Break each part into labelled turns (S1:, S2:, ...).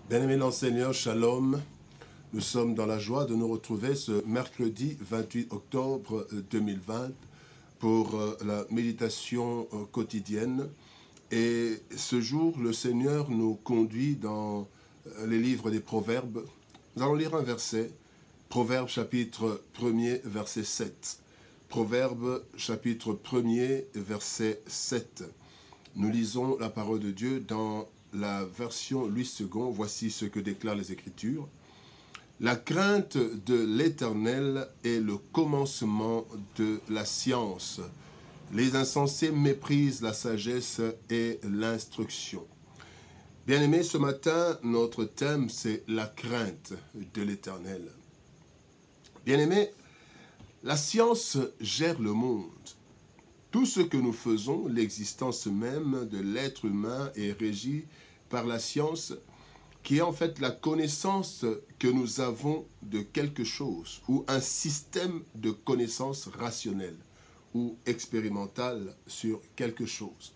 S1: Bien-aimés dans le Seigneur, Shalom. Nous sommes dans la joie de nous retrouver ce mercredi 28 octobre 2020 pour la méditation quotidienne. Et ce jour, le Seigneur nous conduit dans les livres des Proverbes. Nous allons lire un verset, Proverbes chapitre 1er, verset 7. Proverbes chapitre 1er, verset 7. Nous lisons la parole de Dieu dans la version Louis II. Voici ce que déclarent les Écritures. La crainte de l'Éternel est le commencement de la science. Les insensés méprisent la sagesse et l'instruction. Bien-aimés, ce matin, notre thème, c'est la crainte de l'Éternel. Bien-aimés, la science gère le monde. Tout ce que nous faisons, l'existence même de l'être humain est régie par la science, qui est en fait la connaissance que nous avons de quelque chose, ou un système de connaissances rationnelles ou expérimentales sur quelque chose.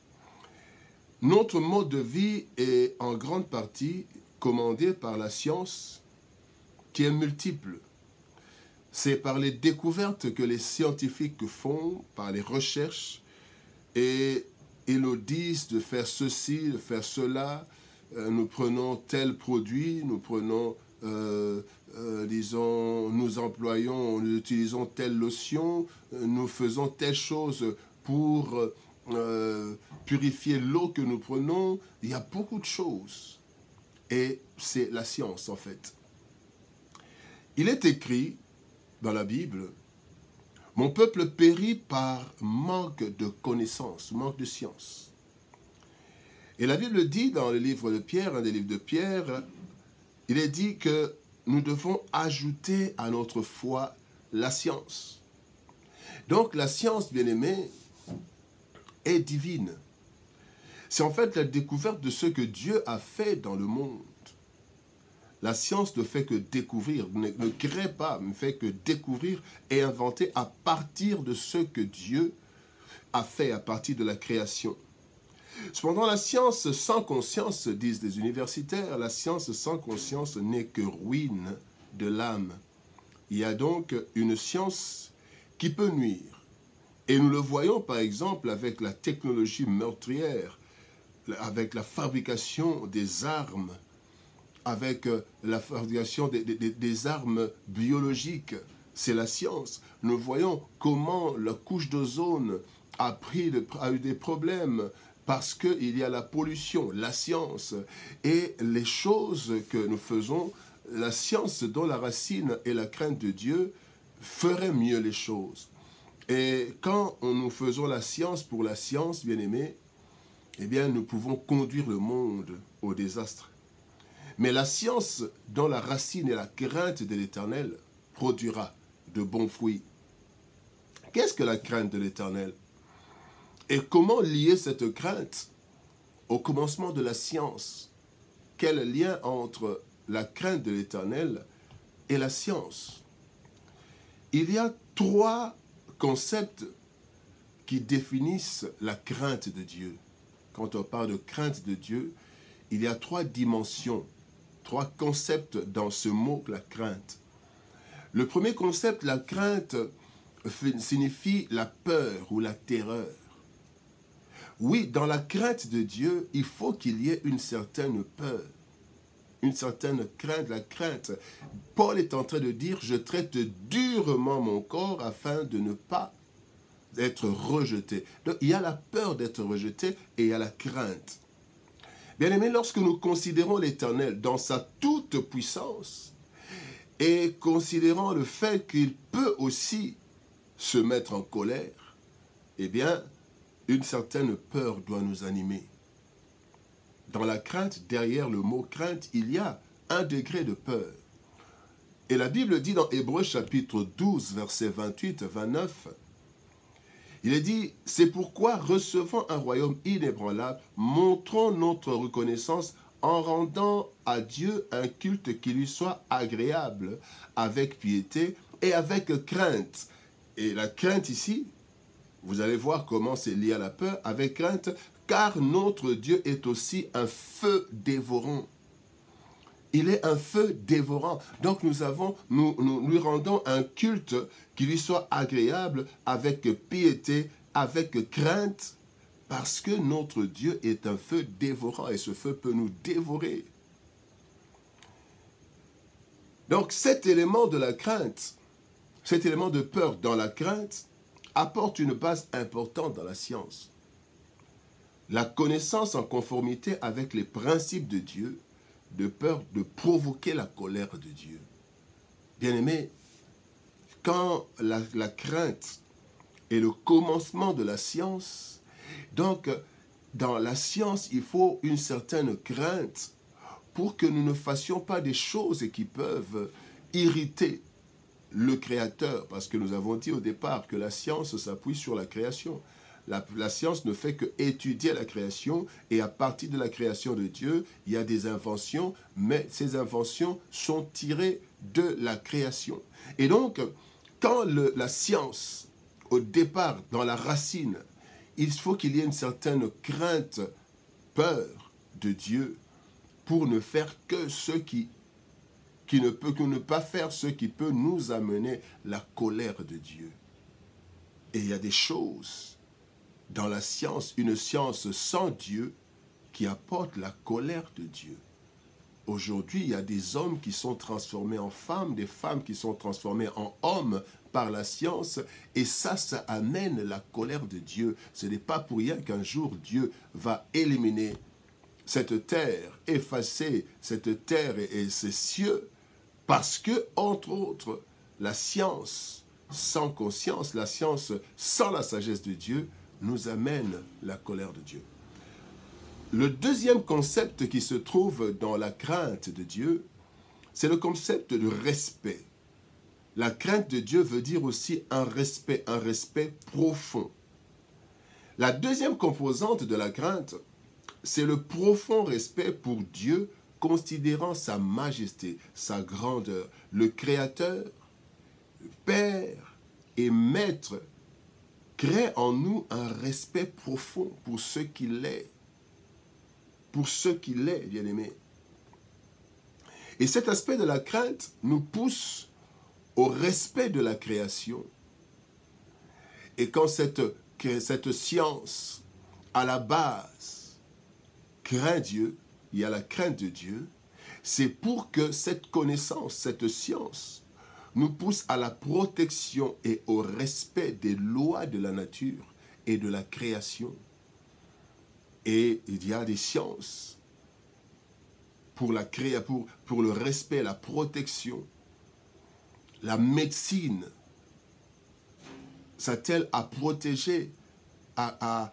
S1: Notre mode de vie est en grande partie commandé par la science, qui est multiple. C'est par les découvertes que les scientifiques font, par les recherches, et ils nous disent de faire ceci, de faire cela. Nous prenons tel produit, nous prenons, disons, nous employons, nous utilisons telle lotion, nous faisons telle chose pour purifier l'eau que nous prenons. Il y a beaucoup de choses. Et c'est la science, en fait. Il est écrit dans la Bible, « Mon peuple périt par manque de connaissance, manque de science. » Et la Bible dit dans le livre de Pierre, un des livres de Pierre, il est dit que nous devons ajouter à notre foi la science. Donc la science, bien-aimée, est divine. C'est en fait la découverte de ce que Dieu a fait dans le monde. La science ne fait que découvrir, ne crée pas, ne fait que découvrir et inventer à partir de ce que Dieu a fait, à partir de la création. Cependant, la science sans conscience, disent les universitaires, la science sans conscience n'est que ruine de l'âme. Il y a donc une science qui peut nuire. Et nous le voyons par exemple avec la technologie meurtrière, avec la fabrication des armes, avec la fabrication des armes biologiques. C'est la science. Nous voyons comment la couche d'ozone a eu des problèmes parce qu'il y a la pollution, la science. Et les choses que nous faisons, la science dont la racine est la crainte de Dieu, ferait mieux les choses. Et quand nous faisons la science pour la science, bien-aimés, eh bien, nous pouvons conduire le monde au désastre. Mais la science dont la racine est la crainte de l'Éternel produira de bons fruits. Qu'est-ce que la crainte de l'Éternel? Et comment lier cette crainte au commencement de la science? Quel lien entre la crainte de l'Éternel et la science? Il y a trois concepts qui définissent la crainte de Dieu. Quand on parle de crainte de Dieu, il y a trois dimensions, trois concepts dans ce mot, la crainte. Le premier concept, la crainte, signifie la peur ou la terreur. Oui, dans la crainte de Dieu, il faut qu'il y ait une certaine peur, une certaine crainte, la crainte. Paul est en train de dire, je traite durement mon corps afin de ne pas être rejeté. Donc, il y a la peur d'être rejeté et il y a la crainte. Bien-aimés, lorsque nous considérons l'Éternel dans sa toute puissance et considérant le fait qu'il peut aussi se mettre en colère, eh bien, une certaine peur doit nous animer. Dans la crainte, derrière le mot crainte, il y a un degré de peur. Et la Bible dit dans Hébreux chapitre 12, versets 28-29, il est dit, « C'est pourquoi, recevant un royaume inébranlable, montrons notre reconnaissance en rendant à Dieu un culte qui lui soit agréable, avec piété et avec crainte. » Et la crainte ici, vous allez voir comment c'est lié à la peur, avec crainte, car notre Dieu est aussi un feu dévorant. Il est un feu dévorant. Donc nous lui rendons un culte qui lui soit agréable, avec piété, avec crainte, parce que notre Dieu est un feu dévorant et ce feu peut nous dévorer. Donc cet élément de la crainte, cet élément de peur dans la crainte, apporte une base importante dans la science. La connaissance en conformité avec les principes de Dieu, de peur de provoquer la colère de Dieu. Bien-aimés, quand la crainte est le commencement de la science, donc dans la science, il faut une certaine crainte pour que nous ne fassions pas des choses qui peuvent irriter le Créateur, parce que nous avons dit au départ que la science s'appuie sur la création. La science ne fait que étudier la création, et à partir de la création de Dieu, il y a des inventions, mais ces inventions sont tirées de la création. Et donc, quand la science, au départ, dans la racine, il faut qu'il y ait une certaine crainte, peur de Dieu, pour ne faire que ce qui ne peut que ne pas faire ce qui peut nous amener la colère de Dieu. Et il y a des choses dans la science, une science sans Dieu, qui apporte la colère de Dieu. Aujourd'hui, il y a des hommes qui sont transformés en femmes, des femmes qui sont transformées en hommes par la science, et ça amène la colère de Dieu. Ce n'est pas pour rien qu'un jour Dieu va éliminer cette terre, effacer cette terre et ces cieux, parce que, entre autres, la science sans conscience, la science sans la sagesse de Dieu, nous amène la colère de Dieu. Le deuxième concept qui se trouve dans la crainte de Dieu, c'est le concept de respect. La crainte de Dieu veut dire aussi un respect profond. La deuxième composante de la crainte, c'est le profond respect pour Dieu, considérant sa majesté, sa grandeur, le Créateur, le Père et Maître, crée en nous un respect profond pour ce qu'il est. Pour ce qu'il est, bien-aimé. Et cet aspect de la crainte nous pousse au respect de la création. Et quand cette science, à la base, craint Dieu, il y a la crainte de Dieu, c'est pour que cette connaissance, cette science, nous pousse à la protection et au respect des lois de la nature et de la création. Et il y a des sciences pour le respect, la protection. La médecine s'attelle à protéger, à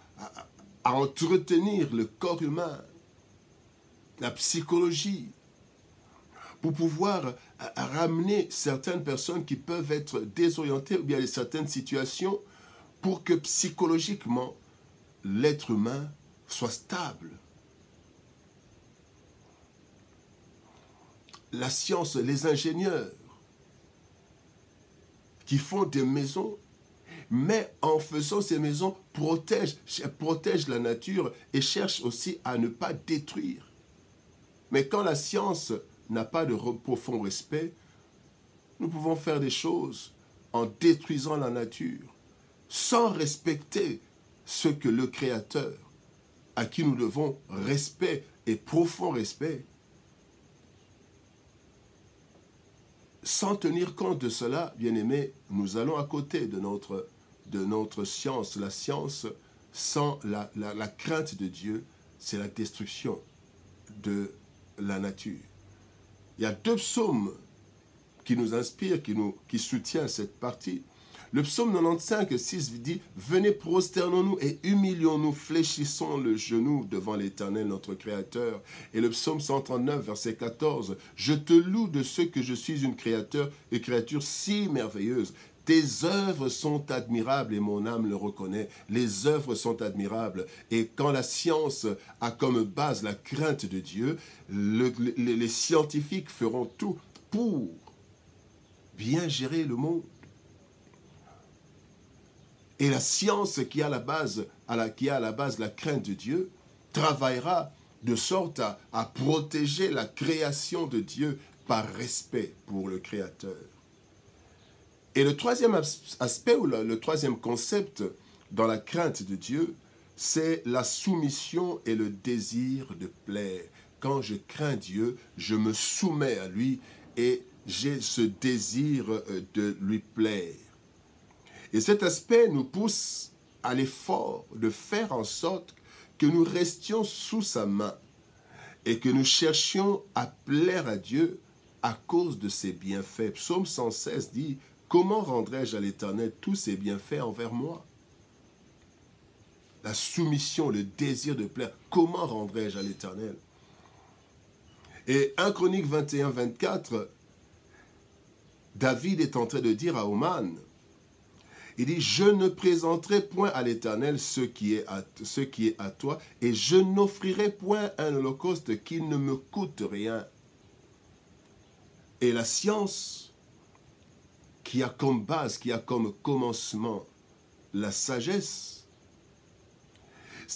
S1: entretenir le corps humain. La psychologie, pour pouvoir ramener certaines personnes qui peuvent être désorientées ou bien dans certaines situations, pour que psychologiquement, l'être humain soit stable. La science, les ingénieurs qui font des maisons, mais en faisant ces maisons, protègent la nature et cherchent aussi à ne pas détruire. Mais quand la science n'a pas de profond respect, nous pouvons faire des choses en détruisant la nature, sans respecter ce que le Créateur, à qui nous devons respect et profond respect, sans tenir compte de cela, bien-aimés, nous allons à côté de notre science. La science, sans la crainte de Dieu, c'est la destruction de la nature. Il y a 2 psaumes qui nous inspirent, qui soutiennent cette partie. Le psaume 95, 6 dit « Venez, prosternons-nous et humilions-nous, fléchissons le genou devant l'Éternel, notre Créateur. » Et le psaume 139, verset 14 « Je te loue de ce que je suis une créature si merveilleuse. Tes œuvres sont admirables et mon âme le reconnaît. Les œuvres sont admirables. » Et quand la science a comme base la crainte de Dieu, les scientifiques feront tout pour bien gérer le monde. Et la science qui a à la base la crainte de Dieu travaillera de sorte à protéger la création de Dieu par respect pour le Créateur. Et le troisième aspect, ou le troisième concept dans la crainte de Dieu, c'est la soumission et le désir de plaire. Quand je crains Dieu, je me soumets à lui et j'ai ce désir de lui plaire. Et cet aspect nous pousse à l'effort de faire en sorte que nous restions sous sa main et que nous cherchions à plaire à Dieu à cause de ses bienfaits. Psaume 116 dit « Comment rendrai-je à l'Éternel tous ses bienfaits envers moi ?» La soumission, le désir de plaire, comment rendrai-je à l'Éternel? Et 1 Chronique 21, 24, David est en train de dire à Oman, il dit, je ne présenterai point à l'Éternel ce qui est à toi, et je n'offrirai point un holocauste qui ne me coûte rien. Et la science, qui a comme base, qui a comme commencement la sagesse,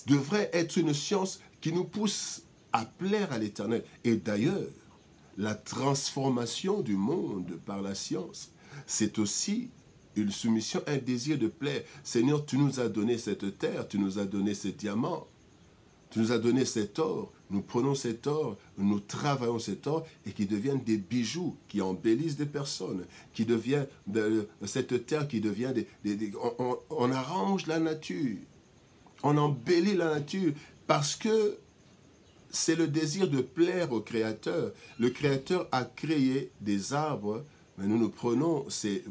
S1: devrait être une science qui nous pousse à plaire à l'Éternel. Et d'ailleurs, la transformation du monde par la science, c'est aussi une soumission, un désir de plaire. Seigneur, tu nous as donné cette terre, tu nous as donné ces diamants, tu nous as donné cet or. Nous prenons cet or, nous travaillons cet or et qui deviennent des bijoux qui embellissent des personnes, qui devient cette terre qui devient on arrange la nature. On embellit la nature parce que c'est le désir de plaire au Créateur. Le Créateur a créé des arbres, mais nous prenons ces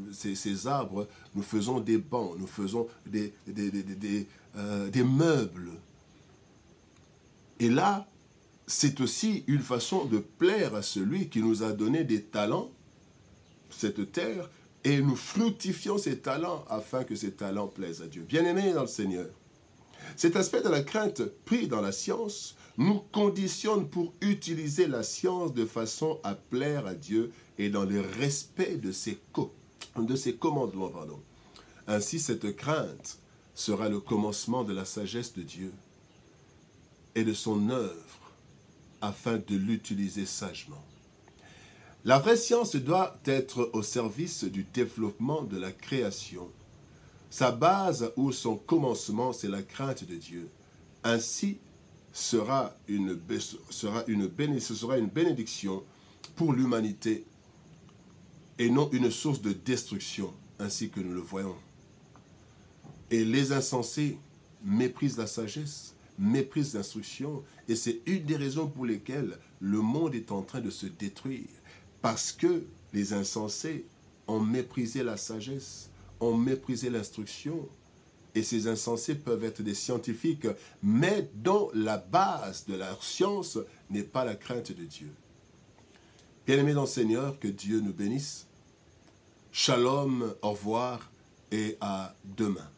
S1: arbres, nous faisons des bancs, nous faisons des meubles. Et là, c'est aussi une façon de plaire à celui qui nous a donné des talents, cette terre, et nous fructifions ces talents afin que ces talents plaisent à Dieu. Bien-aimés dans le Seigneur, cet aspect de la crainte pris dans la science nous conditionne pour utiliser la science de façon à plaire à Dieu et dans le respect de ses commandements. Ainsi, cette crainte sera le commencement de la sagesse de Dieu et de son œuvre afin de l'utiliser sagement. La vraie science doit être au service du développement de la création. Sa base ou son commencement, c'est la crainte de Dieu. Ainsi, ce sera une bénédiction pour l'humanité et non une source de destruction, ainsi que nous le voyons. Et les insensés méprisent la sagesse, méprisent l'instruction, et c'est une des raisons pour lesquelles le monde est en train de se détruire, parce que les insensés ont méprisé la sagesse, ont méprisé l'instruction, et ces insensés peuvent être des scientifiques, mais dont la base de leur science n'est pas la crainte de Dieu. Bien-aimés dans le Seigneur, que Dieu nous bénisse. Shalom, au revoir et à demain.